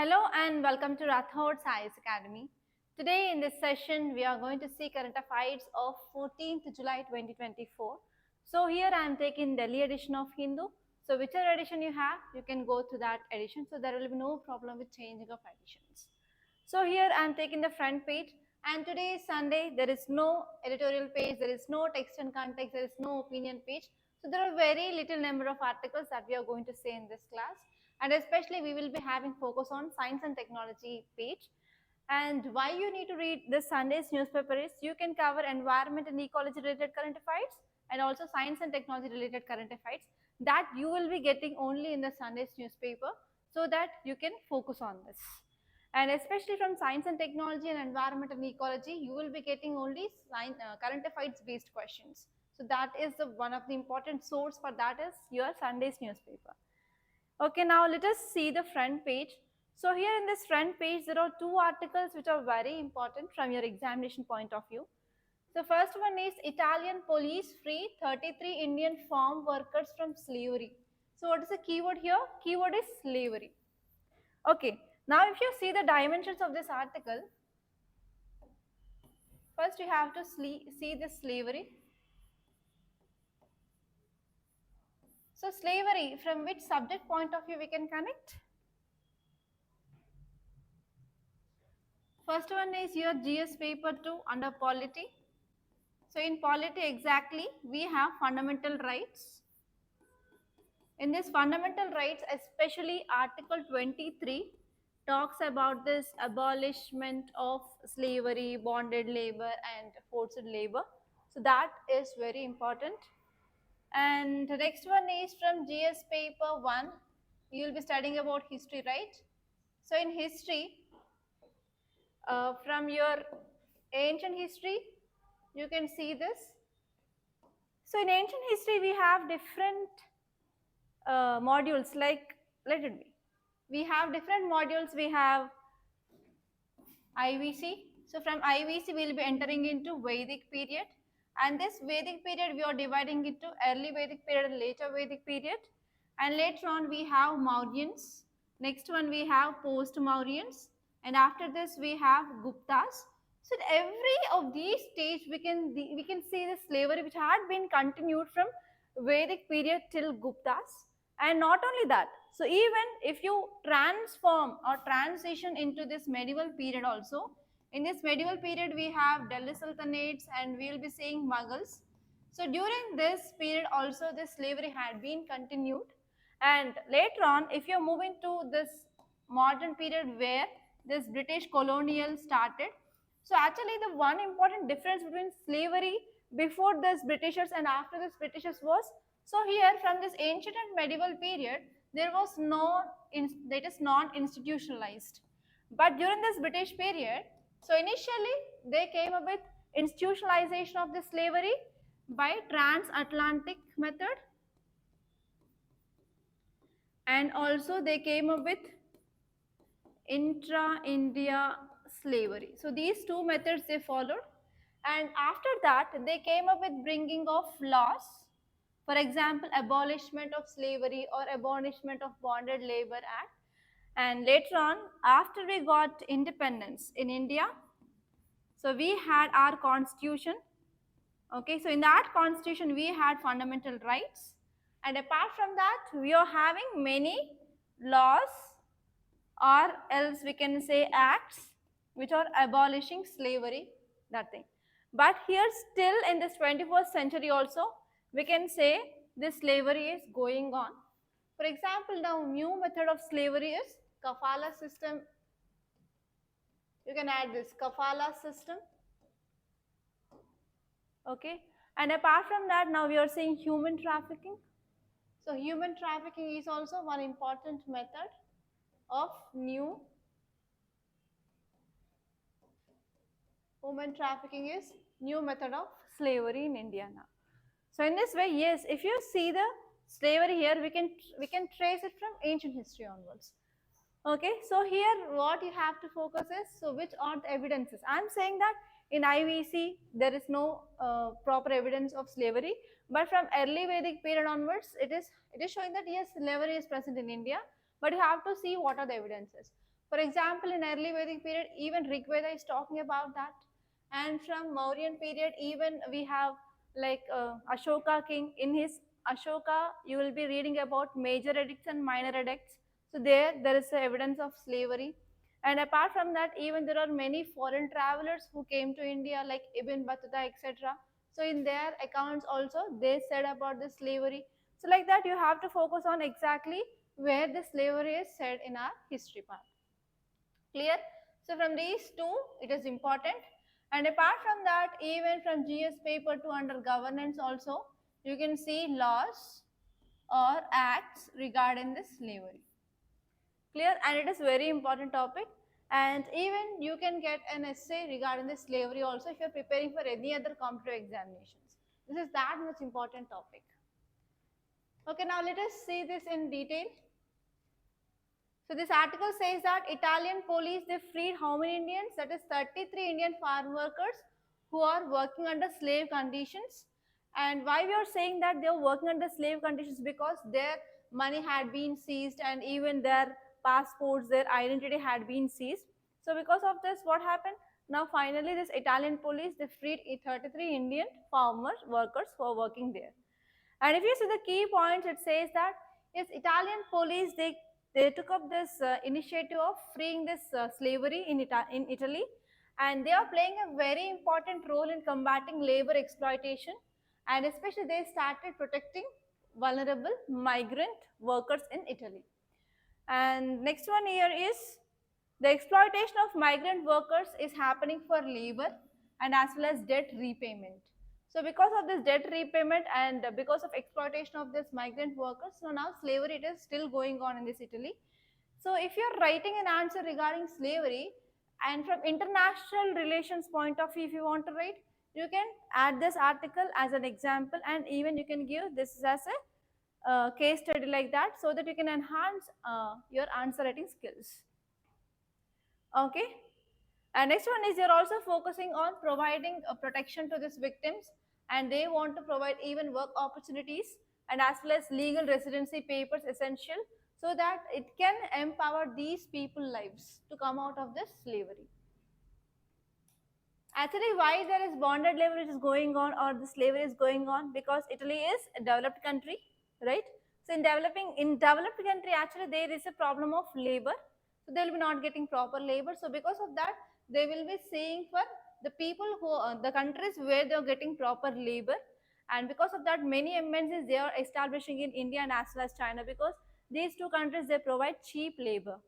Hello and welcome to Rathods Science Academy. Today in this session we are going to see current affairs of 14th July 2024. So here I am taking Delhi edition of Hindu. So whichever edition you have, you can go to that edition. So there will be no problem with changing of editions. So here I am taking the front page, and today is Sunday. There is no editorial page, there is no text and context, there is no opinion page. So there are very little number of articles that we are going to say in this class. And especially we will be having focus on science and technology page. And why you need to read this Sunday's newspaper is you can cover environment and ecology related current affairs and also science and technology related current affairs that you will be getting only in the Sunday's newspaper, so that you can focus on this. And especially from science and technology and environment and ecology, you will be getting only current affairs based questions. So that is one of the important source for that is your Sunday's newspaper. Okay, now let us see the front page. So here in this front page, there are two articles which are very important from your examination point of view. So first one is Italian police free 33 Indian farm workers from slavery. So what is the keyword here? Keyword is slavery. Okay, now if you see the dimensions of this article, first you have to see the slavery. So slavery, from which subject point of view we can connect? First one is your GS paper 2 under polity. So in polity exactly we have fundamental rights. In this fundamental rights, especially article 23 talks about this abolishment of slavery, bonded labor and forced labor. So that is very important. And the next one is from GS paper 1. You will be studying about history, right? So in history, from your ancient history, you can see this. So in ancient history, we have different modules, like, let it be. We have different modules. We have IVC. So from IVC, we will be entering into Vedic period. And this Vedic period, we are dividing into early Vedic period and later Vedic period. And later on, we have Mauryans. Next one, we have post-Mauryans. And after this, we have Guptas. So at every of these stage, we can see the slavery which had been continued from Vedic period till Guptas. And not only that, so even if you transform or transition into this medieval period also, in this medieval period we have Delhi Sultanates and we will be seeing Mughals. So during this period also this slavery had been continued, and later on if you are moving to this modern period where this British colonial started. So actually the one important difference between slavery before this Britishers and after this Britishers was, so here from this ancient and medieval period, there was that is non-institutionalized. But during this British period, so initially they came up with institutionalization of the slavery by transatlantic method, and also they came up with intra-India slavery. So these two methods they followed, and after that they came up with bringing of laws. For example, abolishment of slavery or abolishment of bonded labor act. And later on, after we got independence in India, so we had our constitution. Okay, so in that constitution we had fundamental rights, and apart from that we are having many laws, or else we can say acts, which are abolishing slavery, that thing. But here still in this 21st century also, we can say this slavery is going on. For example, now new method of slavery is kafala system. You can add this kafala system. Okay, and apart from that, now we are seeing human trafficking. So human trafficking is also one important method of new. Human trafficking is new method of slavery in India now. So in this way, yes, if you see the slavery here, we can trace it from ancient history onwards. Okay, so here what you have to focus is, so which are the evidences? I am saying that in IVC there is no proper evidence of slavery, but from early Vedic period onwards, it is showing that yes, slavery is present in India, but you have to see what are the evidences. For example, in early Vedic period, even Rig Veda is talking about that. And from Mauryan period, even we have like Ashoka king. In his Ashoka, you will be reading about major edicts and minor edicts. So there is evidence of slavery. And apart from that, even there are many foreign travelers who came to India, like Ibn Battuta, etc. So in their accounts also, they said about the slavery. So like that, you have to focus on exactly where the slavery is said in our history part. Clear? So from these two, it is important. And apart from that, even from GS paper to under governance also, you can see laws or acts regarding this slavery. Clear? And it is very important topic. And even you can get an essay regarding the slavery also if you are preparing for any other competitive examinations. This is that much important topic. Okay, now let us see this in detail. So this article says that Italian police, they freed how many Indians? That is 33 Indian farm workers who are working under slave conditions. And why we are saying that they are working under slave conditions? Because their money had been seized and even their passports, their identity had been seized. So because of this, what happened? Now finally this Italian police, they freed 33 Indian farmer workers who are working there. And if you see the key points, it says that yes, Italian police, they took up this initiative of freeing this slavery in Italy, and they are playing a very important role in combating labor exploitation, and especially they started protecting vulnerable migrant workers in Italy. And next one here is the exploitation of migrant workers is happening for labor and as well as debt repayment. So because of this debt repayment and because of exploitation of this migrant workers, so now slavery it is still going on in this Italy. So if you are writing an answer regarding slavery and from international relations point of view, if you want to write, you can add this article as an example and even you can give this as a case study like that so that you can enhance your answer writing skills. Okay. And next one is you're also focusing on providing protection to these victims and they want to provide even work opportunities and as well as legal residency papers essential so that it can empower these people lives to come out of this slavery. Actually, why there is bonded labor which is going on or the slavery is going on? Because Italy is a developed country, right? So in developed country, actually there is a problem of labor. So they will be not getting proper labor. So because of that, they will be seeing for the people who the countries where they are getting proper labor. And because of that, many MNCs they are establishing in India and as well as China because these two countries they provide cheap labor,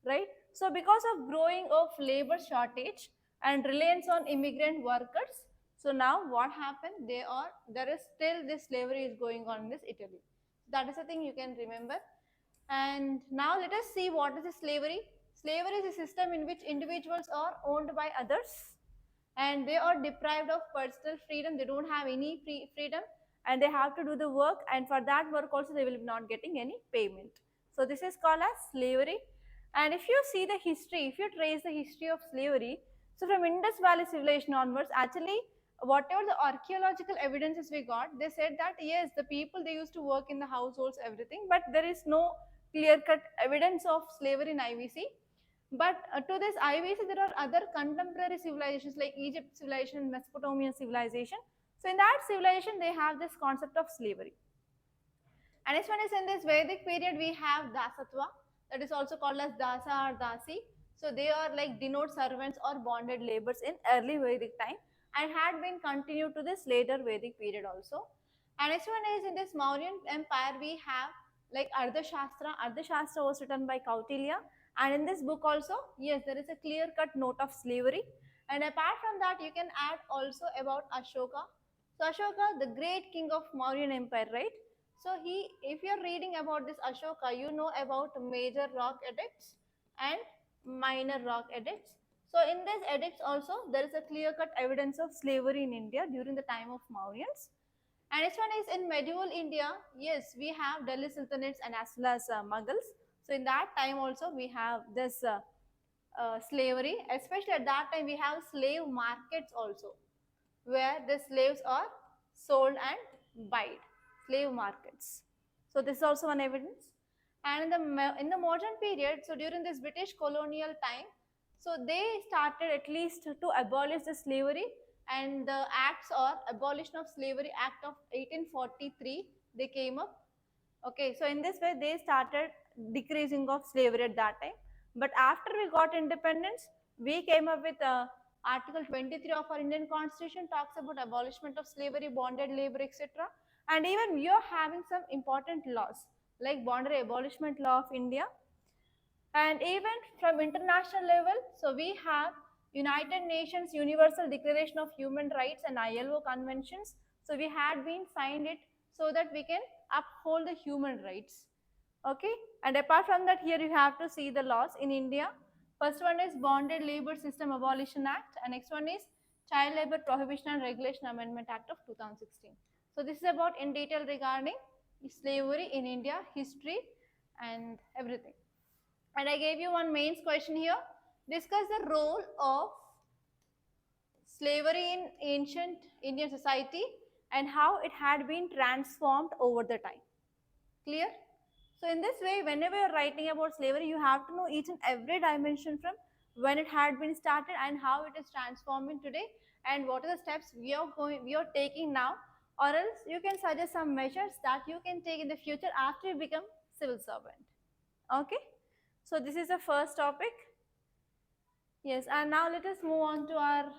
right? So because of growing of labor shortage and reliance on immigrant workers, so now what happened? There is still this slavery is going on in this Italy. That is the thing you can remember. And now let us see what is the slavery. Slavery is a system in which individuals are owned by others and they are deprived of personal freedom. They don't have any freedom and they have to do the work and for that work also they will be not getting any payment. So this is called as slavery. And if you see the history, if you trace the history of slavery, so from Indus Valley civilization onwards, actually whatever the archaeological evidences we got, they said that yes, the people they used to work in the households, everything, but there is no clear-cut evidence of slavery in IVC. But to this IVC, there are other contemporary civilizations like Egypt civilization, Mesopotamian civilization. So in that civilization, they have this concept of slavery. And next one is in this Vedic period, we have Dasatva, that is also called as Dasa or Dasi. So they are like denote servants or bonded laborers in early Vedic time and had been continued to this later Vedic period also. And next one is in this Mauryan Empire, we have like Ardhashastra. Ardhashastra was written by Kautilya. And in this book also, yes, there is a clear-cut note of slavery. And apart from that, you can add also about Ashoka. So Ashoka, the great king of Mauryan Empire, right? So if you're reading about this Ashoka, you know about major rock edicts and minor rock edicts. So in these edicts also, there is a clear-cut evidence of slavery in India during the time of Mauryans. And next one is in medieval India, yes, we have Delhi Sultanates and as well as Mughals. So in that time also we have this slavery, especially at that time we have slave markets also, where the slaves are sold and bought, slave markets. So this is also one evidence. And in the modern period, so during this British colonial time, so they started at least to abolish the slavery, and the acts or Abolition of Slavery Act of 1843 they came up. Okay, so in this way they started decreasing of slavery at that time. But after we got independence, we came up with Article 23 of our Indian Constitution talks about abolishment of slavery, bonded labor, etc. And even we are having some important laws like Bonded Abolishment Law of India, and even from international level, so we have United Nations Universal Declaration of Human Rights and ILO conventions. So we had been signed it so that we can uphold the human rights. Okay, and apart from that, here you have to see the laws in India. First one is Bonded Labor System Abolition Act, and next one is Child Labor Prohibition and Regulation Amendment Act of 2016. So this is about in detail regarding slavery in India, history and everything. And I gave you one mains question here. Discuss the role of slavery in ancient Indian society and how it had been transformed over the time. Clear? So in this way, whenever you're writing about slavery, you have to know each and every dimension from when it had been started and how it is transforming today, and what are the steps we are taking now, or else you can suggest some measures that you can take in the future after you become civil servant. Okay? So this is the first topic. Yes, and now let us move on to our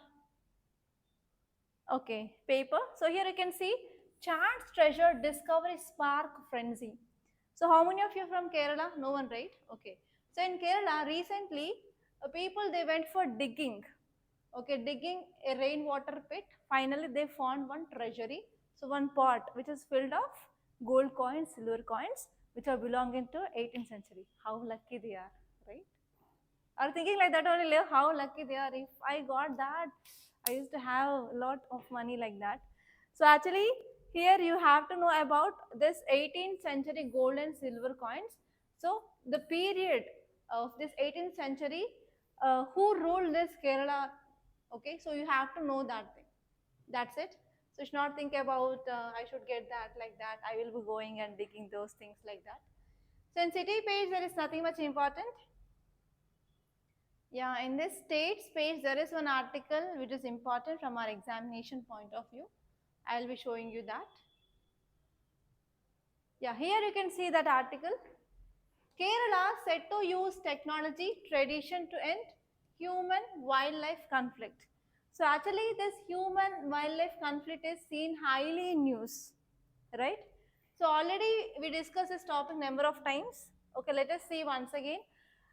paper. So here you can see chance treasure discovery spark frenzy. So how many of you from Kerala? No one, right? Okay. So in Kerala recently, people they went for digging. Okay, digging a rainwater pit. Finally, they found one treasury. So one pot which is filled of gold coins, silver coins, which are belonging to 18th century. How lucky they are, right? Are thinking like that only, how lucky they are. If I got that, I used to have a lot of money like that. So actually, here you have to know about this 18th century gold and silver coins. So the period of this 18th century, who ruled this Kerala? Okay, so you have to know that thing. That's it. So you should not think about I should get that like that. I will be going and digging those things like that. So in city page, there is nothing much important. Yeah, in this states page, there is one article which is important from our examination point of view. I will be showing you that. Yeah, here you can see that article. Kerala set to use technology tradition to end human-wildlife conflict. So actually this human-wildlife conflict is seen highly in news, right? So already we discussed this topic number of times. Okay, let us see once again.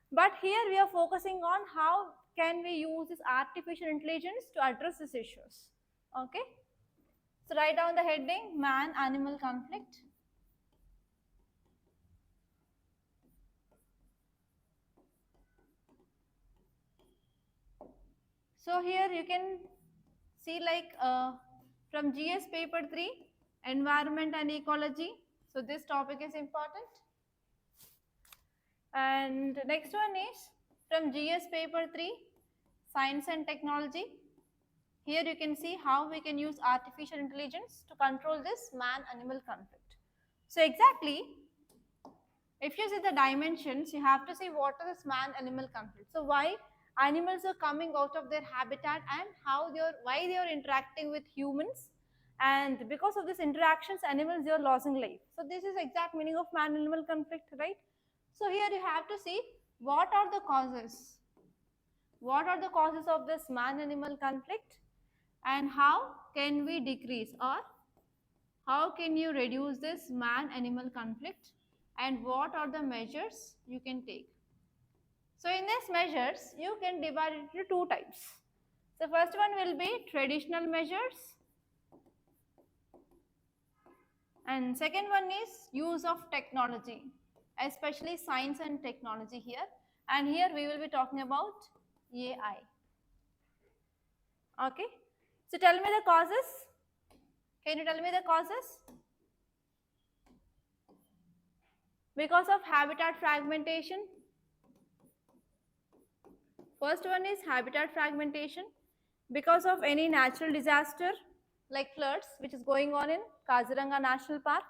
But here we are focusing on how can we use this artificial intelligence to address these issues. Okay. So write down the heading man-animal conflict. So here you can see like from GS paper 3, environment and ecology. So this topic is important. And next one is from GS paper 3, science and technology. Here you can see how we can use artificial intelligence to control this man-animal conflict. So exactly, if you see the dimensions, you have to see what is this man-animal conflict. So why animals are coming out of their habitat and why they are interacting with humans, and because of these interactions, animals they are losing life. So this is exact meaning of man-animal conflict, right? So here you have to see what are the causes. What are the causes of this man-animal conflict, and how can we decrease, or how can you reduce this man-animal conflict, and what are the measures you can take. So in these measures, you can divide it into two types. So first one will be traditional measures, and second one is use of technology, especially science and technology here. And here we will be talking about AI. Okay. So tell me the causes. Can you tell me the causes? Because of habitat fragmentation. First one is habitat fragmentation. Because of any natural disaster like floods which is going on in Kaziranga National Park.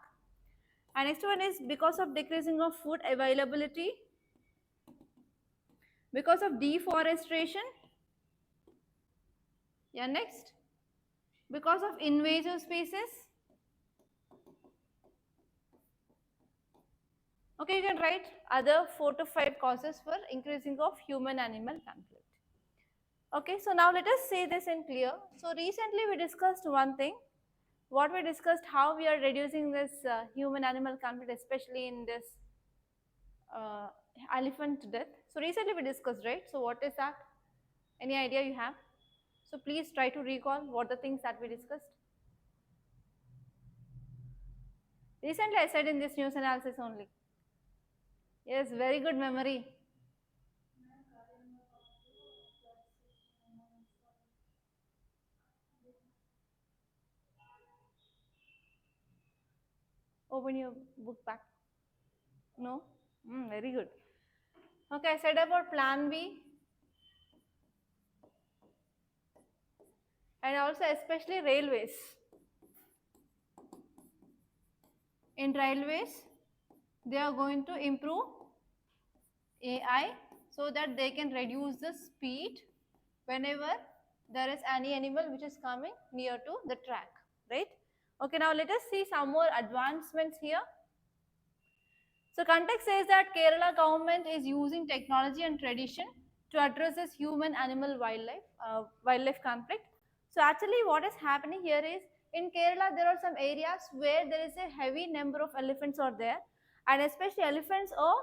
And next one is because of decreasing of food availability, because of deforestation. Yeah, next, because of invasive species. Okay, you can write other 4 to 5 causes for increasing of human-animal conflict. Okay, so now let us see this in clear. So recently we discussed one thing. What we discussed, how we are reducing this human-animal conflict, especially in this uh, elephant death. So recently we discussed, right? So what is that? Any idea you have? So please try to recall what the things that we discussed. Recently I said in this news analysis only. Yes, very good memory. Open your book back. No? Very good. Okay, I said about plan B and also especially railways. In railways, they are going to improve AI so that they can reduce the speed whenever there is any animal which is coming near to the track, right? Okay, now let us see some more advancements here. So context says that Kerala government is using technology and tradition to address this human animal wildlife conflict. So actually what is happening here is in Kerala there are some areas where there is a heavy number of elephants are there, and especially elephants are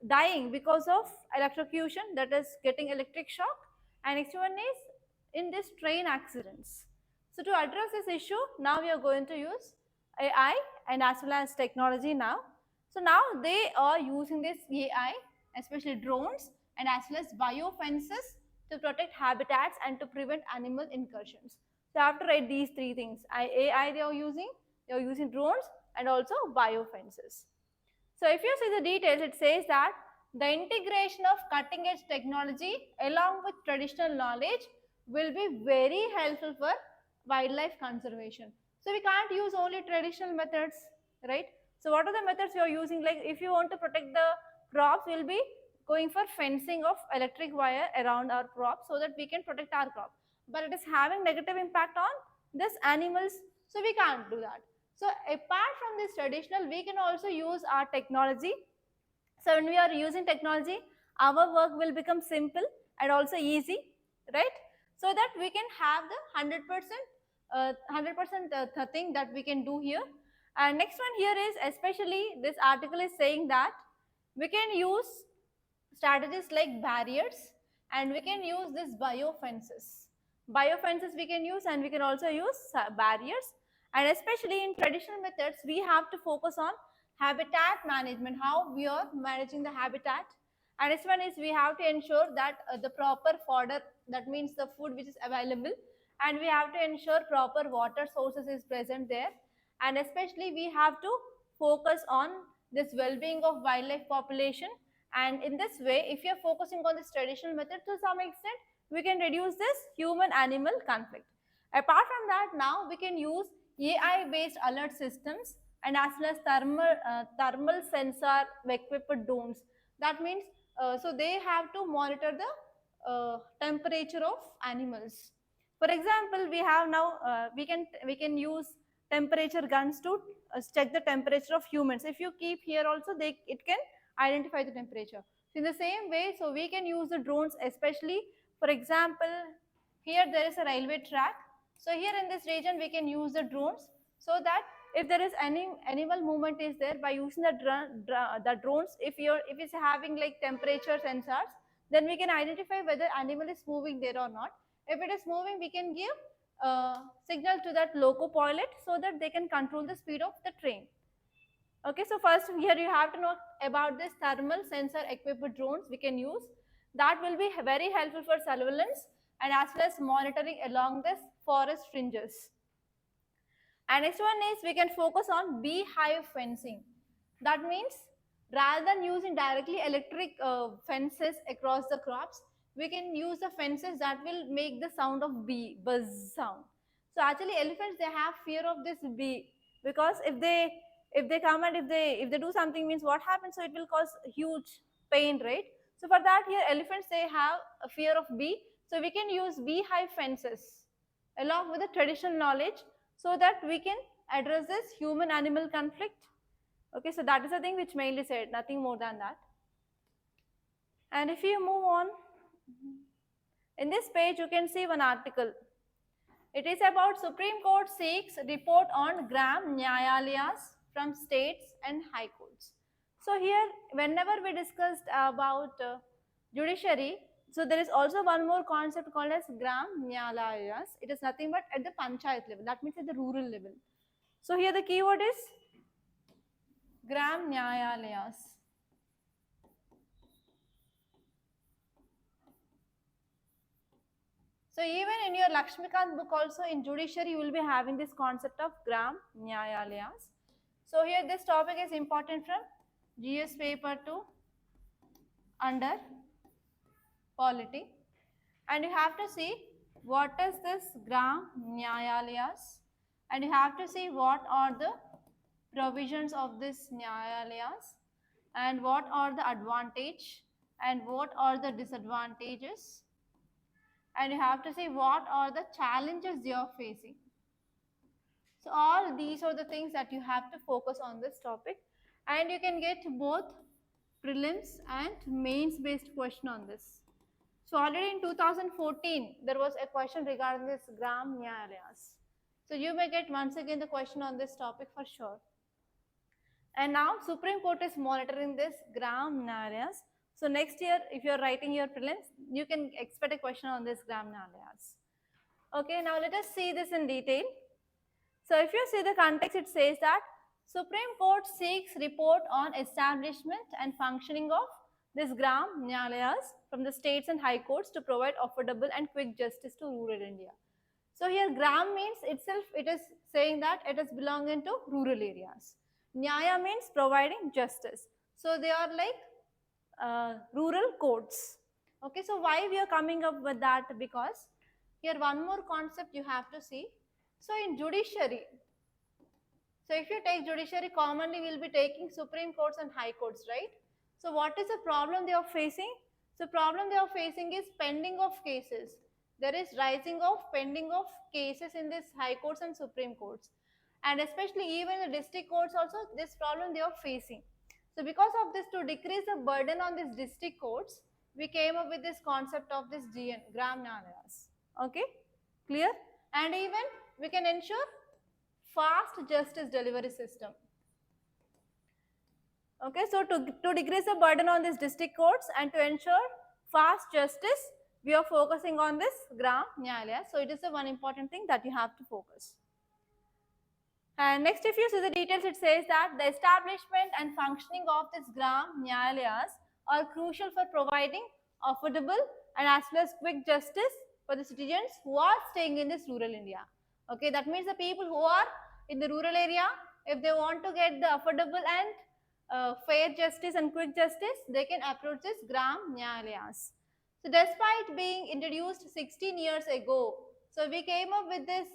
dying because of electrocution, that is getting electric shock, and next one is in this train accidents. So to address this issue, now we are going to use AI and as well as technology now. So now they are using this AI, especially drones and as well as biofences to protect habitats and to prevent animal incursions. So I have to write these three things. AI they are using drones and also biofences. So if you see the details, it says that the integration of cutting edge technology along with traditional knowledge will be very helpful for wildlife conservation. So we can't use only traditional methods, right? So what are the methods you are using? Like if you want to protect the crops, we'll be going for fencing of electric wire around our crops so that we can protect our crop. But it is having negative impact on this animals, so we can't do that. So apart from this traditional, we can also use our technology. So when we are using technology, our work will become simple and also easy, right? So that we can have the 100% thing that we can do here. And next one here is, especially this article is saying that we can use strategies like barriers and we can use this biofences. Biofences we can use and we can also use barriers, and especially in traditional methods we have to focus on habitat management, how we are managing the habitat. And this one is we have to ensure that the proper fodder, that means the food which is available, and we have to ensure proper water sources is present there, and especially we have to focus on this well-being of wildlife population. And in this way, if you are focusing on this traditional method, to some extent we can reduce this human animal conflict. Apart from that, now we can use AI based alert systems and as well as thermal sensor equipped drones. That means so they have to monitor the temperature of animals. For example, we have now we can use temperature guns to check the temperature of humans. If you keep here also, it can identify the temperature. So in the same way, so we can use the drones, especially for example, here there is a railway track. So here in this region we can use the drones so that if there is any animal movement is there, by using the drones, if it's having like temperature sensors, then we can identify whether animal is moving there or not. If it is moving, we can give signal to that loco pilot so that they can control the speed of the train. Okay, so first here you have to know about this thermal sensor equipped drones we can use. That will be very helpful for surveillance and as well as monitoring along this forest fringes. And next one is we can focus on beehive fencing. That means rather than using directly electric fences across the crops, we can use the fences that will make the sound of bee, buzz sound. So actually elephants, they have fear of this bee, because if they come and if they do something, means what happens? So it will cause huge pain, right? So for that, here elephants, they have a fear of bee, so we can use beehive fences along with the traditional knowledge, so that we can address this human animal conflict. Okay, so that is the thing which mainly said, nothing more than that. And if you move on, in this page you can see one article. It is about Supreme Court seeks report on gram Nyayalayas from states and high courts. So here, whenever we discussed about judiciary, so there is also one more concept called as gram Nyayalayas. It is nothing but at the panchayat level, that means at the rural level. So here the keyword is gram Nyayalayas. So even in your Lakshmikant book also, in judiciary, you will be having this concept of gram Nyayalayas. So here this topic is important from GS paper 2 under polity, and you have to see what is this gram Nyayalayas, and you have to see what are the provisions of this Nyayalayas, and what are the advantage and what are the disadvantages, and you have to see what are the challenges you are facing. So all these are the things that you have to focus on this topic, and you can get both prelims and mains based question on this. So already in 2014 there was a question regarding this gram Nyayalayas. So you may get once again the question on this topic for sure. And now Supreme Court is monitoring this gram Nyayalayas. So next year, if you are writing your prelims, you can expect a question on this gram Nyayalayas. Okay, now let us see this in detail. So if you see the context, it says that Supreme Court seeks report on establishment and functioning of this gram Nyayalayas from the states and high courts to provide affordable and quick justice to rural India. So here gram means itself, it is saying that it is belonging to rural areas. Nyaya means providing justice. So they are like rural courts. Okay, so why we are coming up with that? Because here one more concept you have to see. So in judiciary, so if you take judiciary, commonly we will be taking Supreme Courts and High Courts, right? So what is the problem they are facing? So problem they are facing is pending of cases. There is rising of pending of cases in this High Courts and Supreme Courts. And especially even the district courts also, this problem they are facing. So because of this, to decrease the burden on these district courts, we came up with this concept of this GN, gram Nyayalayas. Okay, clear? And even we can ensure fast justice delivery system. Okay, so to decrease the burden on these district courts and to ensure fast justice, we are focusing on this gram Nyayalayas. So it is the one important thing that you have to focus. And next, if you see the details, it says that the establishment and functioning of this gram Nyayalayas are crucial for providing affordable and as well as quick justice for the citizens who are staying in this rural India. Okay, that means the people who are in the rural area, if they want to get the affordable and fair justice and quick justice, they can approach this gram Nyayalayas. So despite being introduced 16 years ago, so we came up with this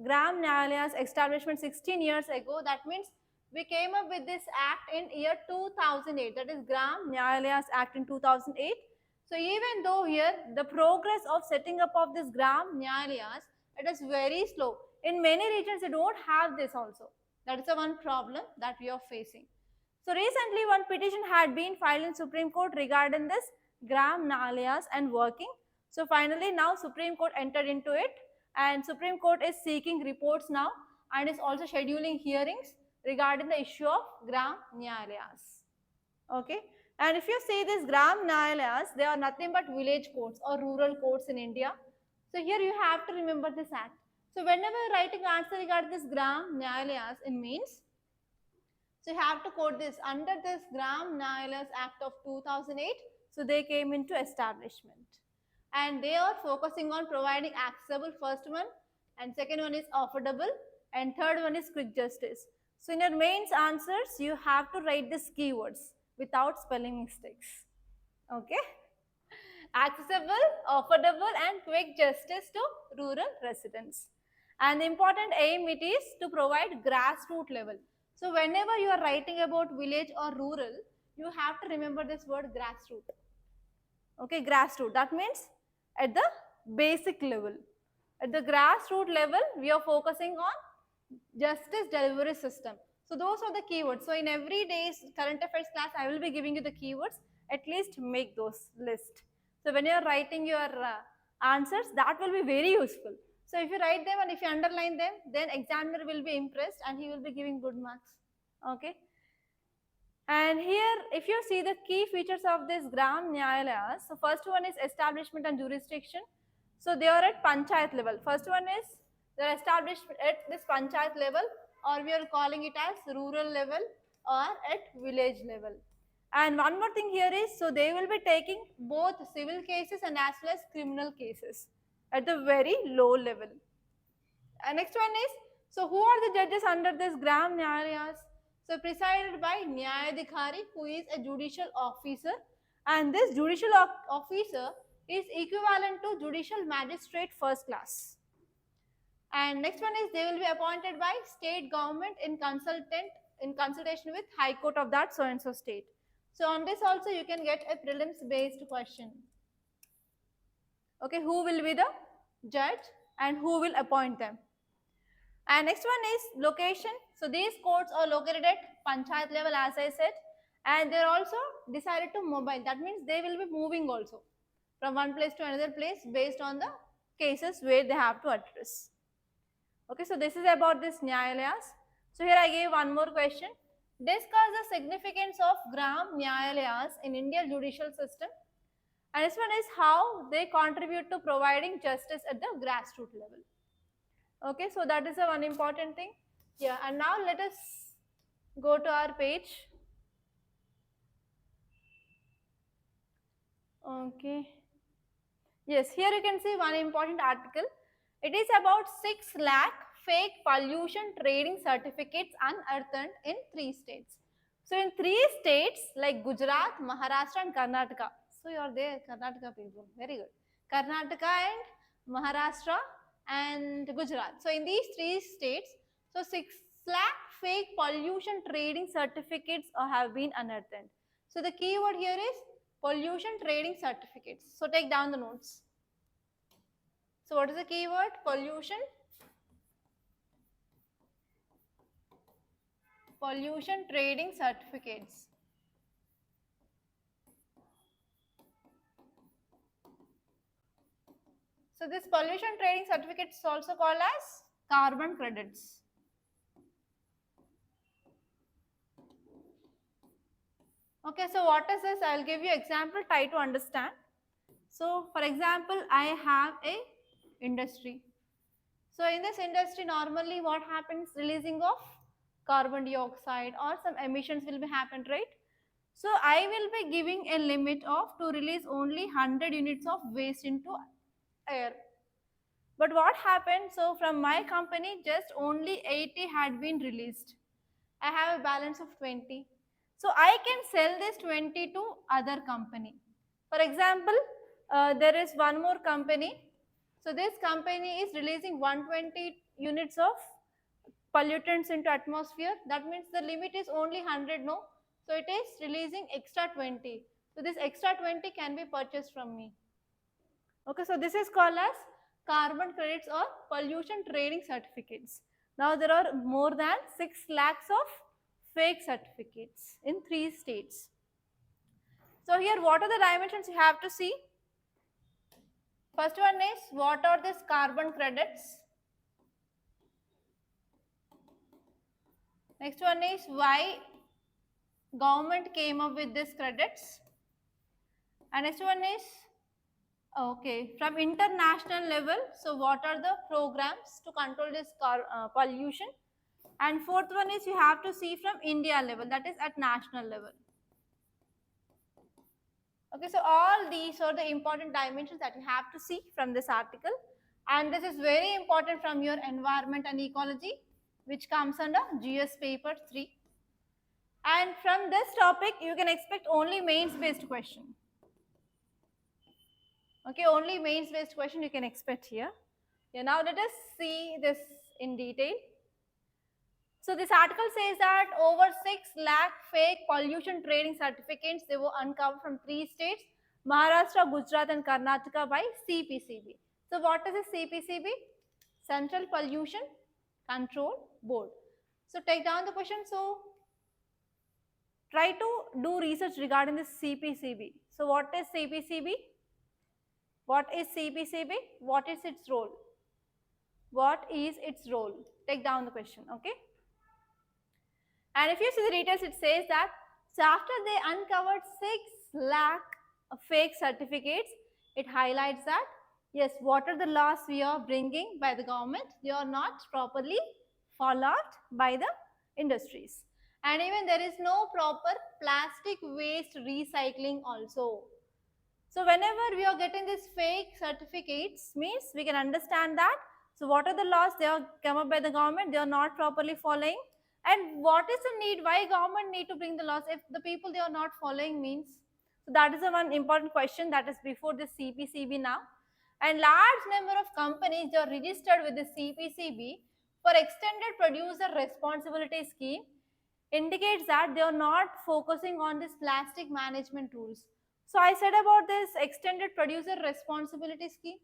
gram Nyayalayas establishment 16 years ago. That means we came up with this act in year 2008, that is gram Nyayalayas Act in 2008. So even though here the progress of setting up of this gram Nyayalayas, it is very slow. In many regions they don't have this also. That is the one problem that we are facing. So recently one petition had been filed in Supreme Court regarding this gram Nyayalayas and working. So finally now Supreme Court entered into it, and Supreme Court is seeking reports now and is also scheduling hearings regarding the issue of gram Nyayalayas. Okay, and if you see this gram Nyayalayas, they are nothing but village courts or rural courts in India. So here you have to remember this act. So whenever you are writing answer regarding this gram Nyayalayas in means, so you have to quote this under this gram Nyayalayas Act of 2008. So they came into establishment, and they are focusing on providing accessible, first one, and second one is affordable, and third one is quick justice. So in your mains answers, you have to write these keywords without spelling mistakes. Okay, accessible, affordable, and quick justice to rural residents. And the important aim it is to provide grassroots level. So whenever you are writing about village or rural, you have to remember this word grassroots. Okay, grassroots. That means at the basic level. At the grassroots level, we are focusing on justice delivery system. So those are the keywords. So in every day's current affairs class, I will be giving you the keywords. At least make those list. So when you are writing your answers, that will be very useful. So if you write them and if you underline them, then examiner will be impressed and he will be giving good marks. Okay. And here, if you see the key features of this Gram Nyayalayas, so first one is establishment and jurisdiction. So they are at Panchayat level. First one is they are established at this Panchayat level, or we are calling it as rural level or at village level. And one more thing here is, so they will be taking both civil cases and as well as criminal cases at the very low level. And next one is, so who are the judges under this Gram Nyayalayas? So presided by Nyayadhikari, who is a judicial officer, and this judicial officer is equivalent to judicial magistrate first class. And next one is they will be appointed by state government in consultation with High Court of that so and so state. So on this also you can get a prelims based question. Okay, who will be the judge and who will appoint them? And next one is location. So these courts are located at Panchayat level, as I said, and they are also decided to mobile. That means they will be moving also from one place to another place based on the cases where they have to address. Okay, so this is about this Nyayalayas. So here I gave one more question. Discuss the significance of Gram Nyayalayas in Indian judicial system. And this one is how they contribute to providing justice at the grassroots level. Okay, so that is a one important thing. Yeah, and now let us go to our page. Okay. Yes, here you can see one important article. It is about 6 lakh fake pollution trading certificates unearthed in 3 states. So in 3 states like Gujarat, Maharashtra and Karnataka. So you are there, Karnataka people. Very good. Karnataka and Maharashtra and Gujarat. So in these 3 states, so 6 lakh fake pollution trading certificates have been unearthed. So the keyword here is pollution trading certificates. So take down the notes. So what is the keyword? Pollution trading certificates. So this pollution trading certificate is also called as carbon credits. Okay, so what is this? I will give you example, try to understand. So for example, I have a industry. So in this industry, normally what happens? Releasing of carbon dioxide or some emissions will be happened, right? So I will be giving a limit of to release only 100 units of waste into air. But what happened? So from my company, just only 80 had been released. I have a balance of 20. So I can sell this 20 to other company. For example, there is one more company. So this company is releasing 120 units of pollutants into atmosphere. That means the limit is only 100, no? So it is releasing extra 20. So this extra 20 can be purchased from me. Okay, so this is called as carbon credits or pollution trading certificates. Now there are more than 6 lakhs of fake certificates in 3 states. So here what are the dimensions you have to see? First one is what are these carbon credits? Next one is why government came up with these credits. And next one is, okay, from international level, so what are the programs to control this pollution? And fourth one is you have to see from India level, that is at national level. Okay, so all these are the important dimensions that you have to see from this article. And this is very important from your environment and ecology, which comes under GS paper 3. And from this topic, you can expect only mains based question. Okay, only mains based question you can expect here. Yeah, now let us see this in detail. So this article says that over 6 lakh fake pollution trading certificates they were uncovered from 3 states, Maharashtra, Gujarat and Karnataka by CPCB. So what is a CPCB? Central Pollution Control Board. So take down the question. So try to do research regarding this CPCB. So what is CPCB? What is CPCB? What is its role? What is its role? Take down the question, okay? And if you see the details, it says that so after they uncovered 6 lakh fake certificates, it highlights that yes, what are the laws we are bringing by the government? They are not properly followed by the industries. And even there is no proper plastic waste recycling also. So whenever we are getting these fake certificates, means we can understand that. So what are the laws they are come up by the government? They are not properly following. And what is the need? Why government need to bring the laws if the people they are not following means? So that is the one important question that is before the CPCB now. And large number of companies they are registered with the CPCB for extended producer responsibility scheme indicates that they are not focusing on this plastic management rules. So I said about this extended producer responsibility scheme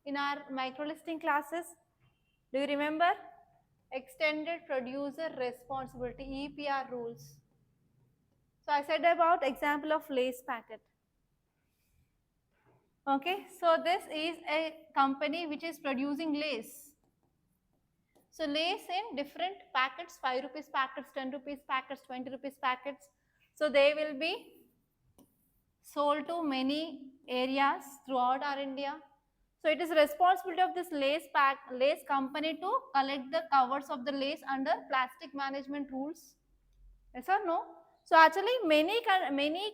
in our microlisting classes. Do you remember? Extended producer responsibility EPR rules. So I said about example of lace packet. Okay, so this is a company which is producing lace. So lace in different packets, 5 rupees packets, 10 rupees packets, 20 rupees packets. So they will be sold to many areas throughout our India. So it is responsibility of this lace company to collect the covers of the lace under plastic management rules. Yes or no? So actually many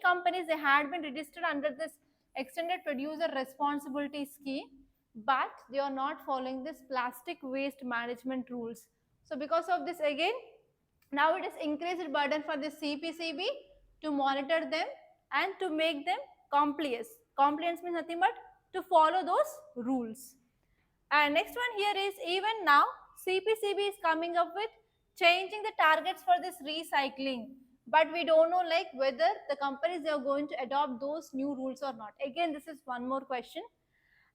companies they had been registered under this extended producer responsibility scheme, but they are not following this plastic waste management rules. So because of this again, now it is increased burden for the CPCB to monitor them and to make them compliance. Compliance means nothing but to follow those rules. And next one here is even now CPCB is coming up with changing the targets for this recycling, but we don't know like whether the companies they are going to adopt those new rules or not. Again, this is one more question.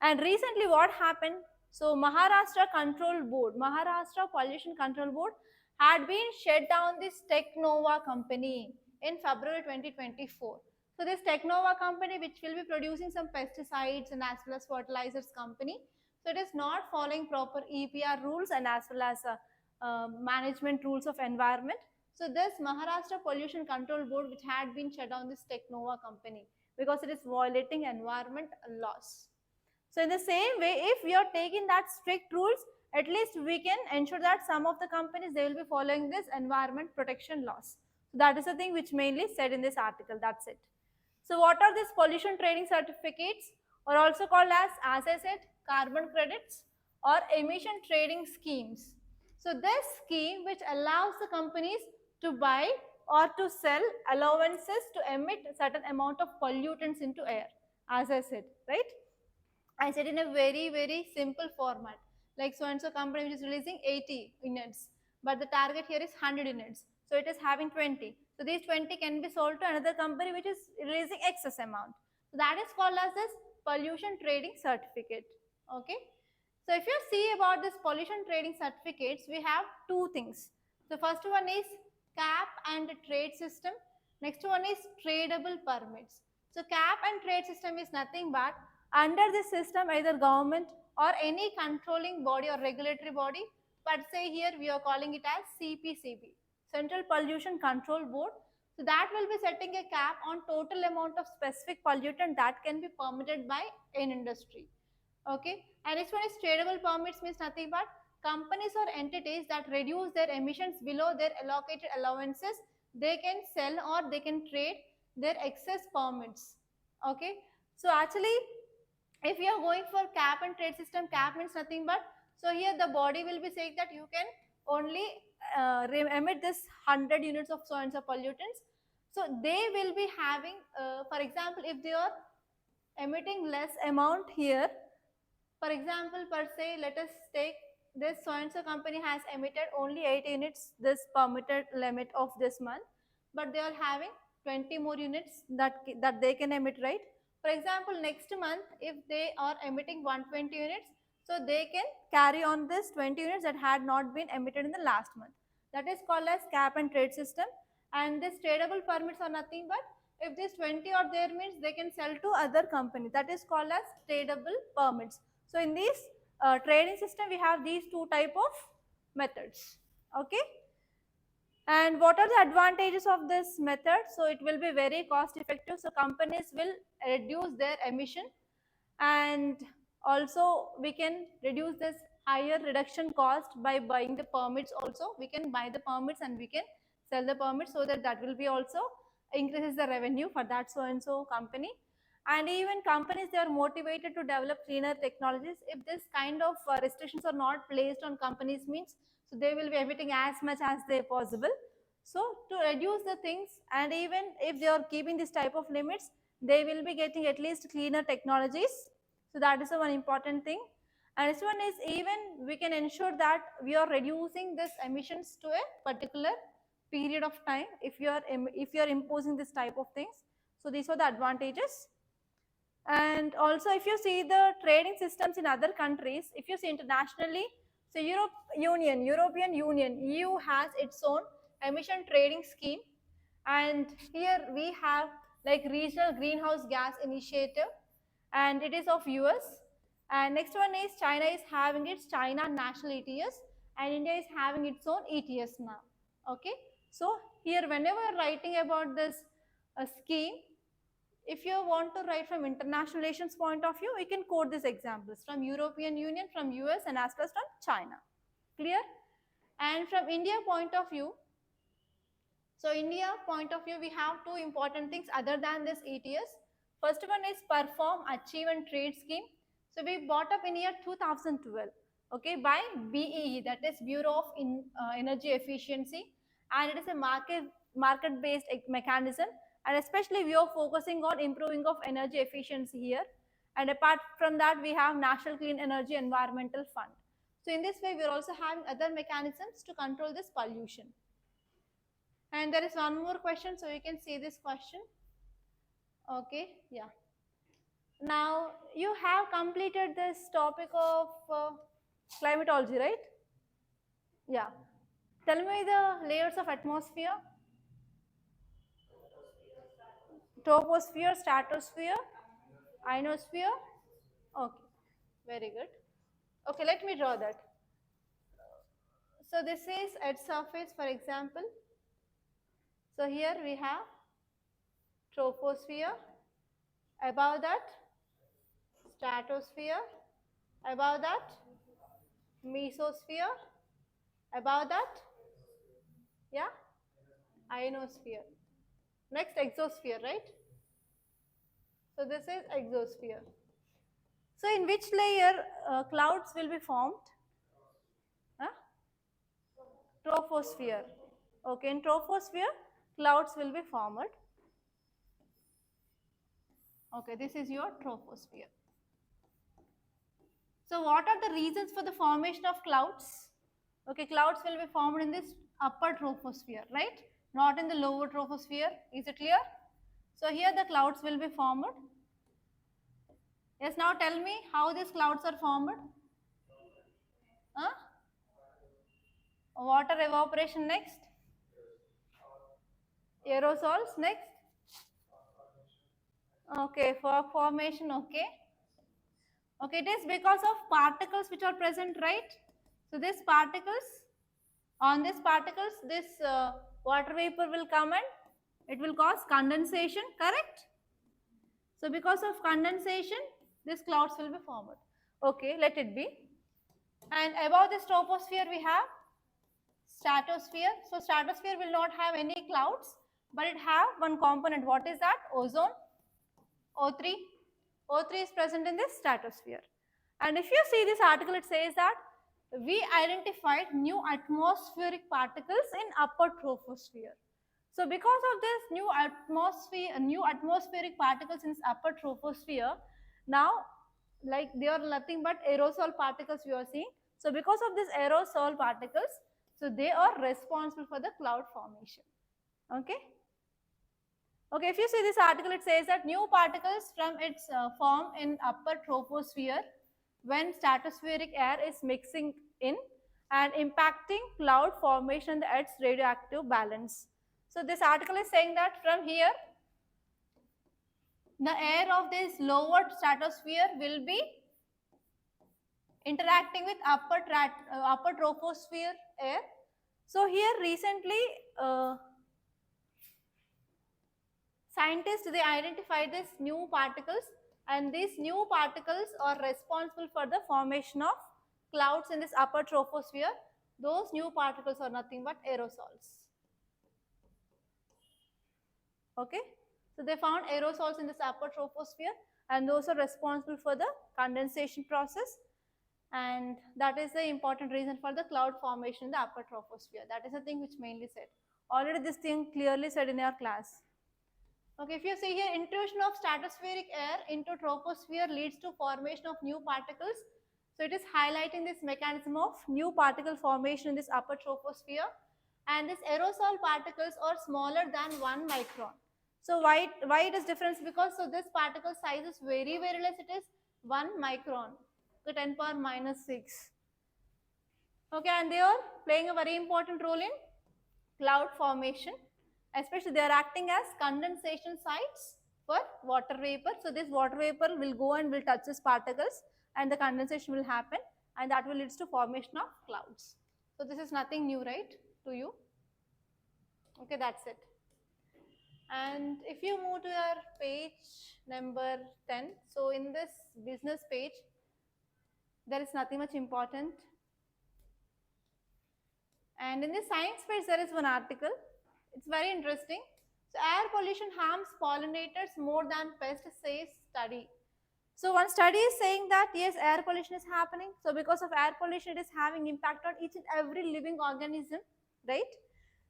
And recently what happened? So Maharashtra Control Board, Maharashtra Pollution Control Board had been shut down this Technova company in February 2024. So this Technova company which will be producing some pesticides and as well as fertilizers company. So it is not following proper EPR rules and as well as management rules of environment. So this Maharashtra Pollution Control Board which had been shut down this Technova company because it is violating environment laws. So in the same way, if we are taking that strict rules, at least we can ensure that some of the companies they will be following this environment protection laws. So that is the thing which mainly said in this article. That's it. So what are these pollution trading certificates, or also called as I said, carbon credits or emission trading schemes? So this scheme which allows the companies to buy or to sell allowances to emit a certain amount of pollutants into air, as I said, right? I said in a very simple format, like so and so company which is releasing 80 units, but the target here is 100 units. So it is having 20. So these 20 can be sold to another company which is releasing excess amount. So that is called as this pollution trading certificate. Okay. So if you see about this pollution trading certificates, we have two things. The first one is cap and trade system. Next one is tradable permits. So cap and trade system is nothing but under this system either government or any controlling body or regulatory body, but say here we are calling it as CPCB, Central Pollution Control Board. So that will be setting a cap on total amount of specific pollutant that can be permitted by an industry. Okay, and next one is tradable permits means nothing but companies or entities that reduce their emissions below their allocated allowances, they can sell or they can trade their excess permits. Okay, so actually if you are going for cap and trade system, cap means nothing but, so here the body will be saying that you can only emit this 100 units of so and so pollutants. So they will be having, for example, if they are emitting less amount here, for example, per se, let us take this so-and-so company has emitted only 8 units, this permitted limit of this month, but they are having 20 more units that they can emit, right? For example, next month, if they are emitting 120 units, so they can carry on this 20 units that had not been emitted in the last month. That is called as cap and trade system. And these tradable permits are nothing but if this 20 are there means they can sell to other companies. That is called as tradable permits. So in this trading system, we have these two type of methods. Okay. And what are the advantages of this method? So it will be very cost effective. So companies will reduce their emission, and also we can reduce this higher reduction cost by buying the permits also. We can buy the permits and we can sell the permits, so that will be also increases the revenue for that so and so company. And even companies, they are motivated to develop cleaner technologies. If this kind of restrictions are not placed on companies means, so they will be emitting as much as they possible. So to reduce the things, and even if they are keeping this type of limits, they will be getting at least cleaner technologies. So that is one important thing. And this one is, even we can ensure that we are reducing this emissions to a particular period of time if you are imposing this type of things. So these are the advantages. And also, if you see the trading systems in other countries, if you see internationally, so European Union, EU has its own emission trading scheme, and here we have like regional greenhouse gas initiative, and it is of US. And next one is China is having its China national ETS, and India is having its own ETS now. Okay, so here whenever writing about this scheme, if you want to write from international relations point of view, we can quote these examples from European Union, from US, and as well as from China. Clear? And from India point of view, so India point of view, we have two important things other than this ETS. First one is perform, achieve and trade scheme. So we brought up in year 2012, okay, by BEE, that is Bureau of Energy Efficiency, and it is a market based mechanism, and especially we are focusing on improving of energy efficiency here. And apart from that, we have National Clean Energy Environmental Fund. So in this way, we are also having other mechanisms to control this pollution. And there is one more question, so you can see this question. Okay, yeah. Now you have completed this topic of climatology, right? Yeah. Tell me the layers of atmosphere. Troposphere, stratosphere, ionosphere. Okay, very good. Okay, let me draw that. So this is Earth's surface, for example. So here we have troposphere, above that stratosphere, above that mesosphere, above that, yeah, ionosphere. Next, exosphere, right? So this is exosphere. So in which layer clouds will be formed? Huh? Troposphere. Okay, in troposphere, clouds will be formed. Okay, this is your troposphere. So what are the reasons for the formation of clouds? Okay, clouds will be formed in this upper troposphere, right? Not in the lower troposphere. Is it clear? So here the clouds will be formed. Yes, now tell me how these clouds are formed. Huh? Water evaporation next. Aerosols next. Okay, fog formation, okay. Okay, it is because of particles which are present, right? So these particles, on these particles, this water vapor will come and it will cause condensation, correct? So because of condensation, these clouds will be formed. Okay, let it be. And above this troposphere we have stratosphere. So stratosphere will not have any clouds, but it have one component. What is that? Ozone, O3. O3 is present in this stratosphere. And if you see this article, it says that we identified new atmospheric particles in upper troposphere. So because of this new atmospheric particles in this upper troposphere, now like they are nothing but aerosol particles we are seeing. So because of these aerosol particles, so they are responsible for the cloud formation. Okay. Okay, if you see this article, it says that new particles from its form in upper troposphere when stratospheric air is mixing in and impacting cloud formation and the Earth's radioactive balance. So this article is saying that from here, the air of this lower stratosphere will be interacting with upper troposphere air. So here recently, scientists, they identified these new particles, and these new particles are responsible for the formation of clouds in this upper troposphere. Those new particles are nothing but aerosols. Okay, so they found aerosols in this upper troposphere, and those are responsible for the condensation process, and that is the important reason for the cloud formation in the upper troposphere. That is the thing which mainly said. Already this thing clearly said in your class. Okay, if you see here, intrusion of stratospheric air into troposphere leads to formation of new particles. So it is highlighting this mechanism of new particle formation in this upper troposphere, and these aerosol particles are smaller than 1 micron. So why it is different? Because so this particle size is very less. It is 1 micron, so 10 power minus 6. Okay, and they are playing a very important role in cloud formation. Especially they are acting as condensation sites for water vapor. So this water vapor will go and will touch these particles, and the condensation will happen, and that will lead to formation of clouds. So this is nothing new, right, to you? Okay, that's it. And if you move to your page number 10, so in this business page, there is nothing much important. And in the science page, there is one article. It's very interesting. So air pollution harms pollinators more than pests, says study. So one study is saying that yes, air pollution is happening. So because of air pollution, it is having impact on each and every living organism, right?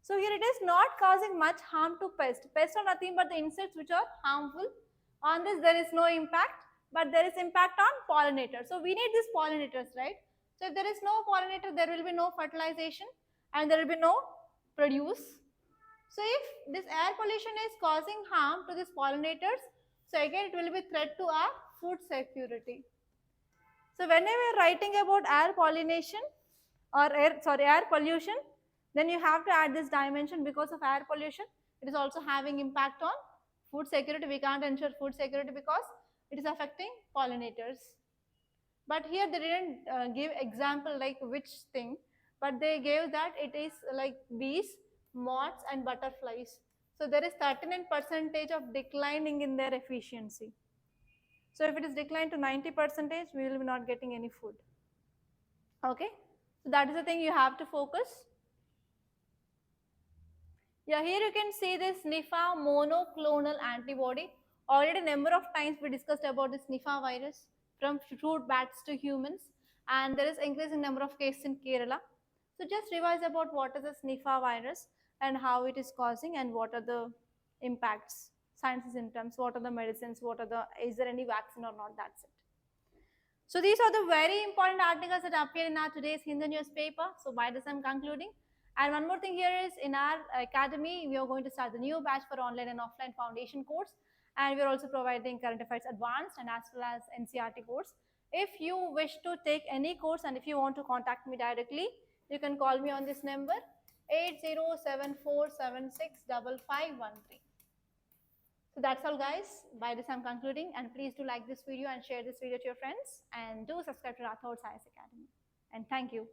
So here it is not causing much harm to pests. Pests are nothing but the insects which are harmful. On this there is no impact, but there is impact on pollinators. So we need these pollinators, right? So if there is no pollinator, there will be no fertilization and there will be no produce. So if this air pollution is causing harm to these pollinators, so again it will be threat to our food security. So whenever you are writing about air pollination or air pollution, then you have to add this dimension. Because of air pollution, it is also having impact on food security. We can't ensure food security because it is affecting pollinators. But here they didn't give example like which thing, but they gave that it is like bees, moths and butterflies. So there is 39% of declining in their efficiency. So if it is declined to 90%, we will be not getting any food. Okay, so that is the thing you have to focus. Yeah, here you can see this Nipah monoclonal antibody. Already number of times we discussed about this Nipah virus from fruit bats to humans, and there is increasing number of cases in Kerala. So just revise about what is this Nipah virus and how it is causing and what are the impacts, signs and symptoms, what are the medicines, is there any vaccine or not, that's it. So these are the very important articles that appear in our today's Hindu newspaper. So by this I'm concluding. And one more thing here is in our academy, we are going to start the new batch for online and offline foundation course. And we are also providing current affairs advanced and as well as NCRT course. If you wish to take any course and if you want to contact me directly, you can call me on this number 8074765513. So that's all guys. By this I'm concluding, and please do like this video and share this video to your friends, and do subscribe to Rathods IAS Academy. And thank you.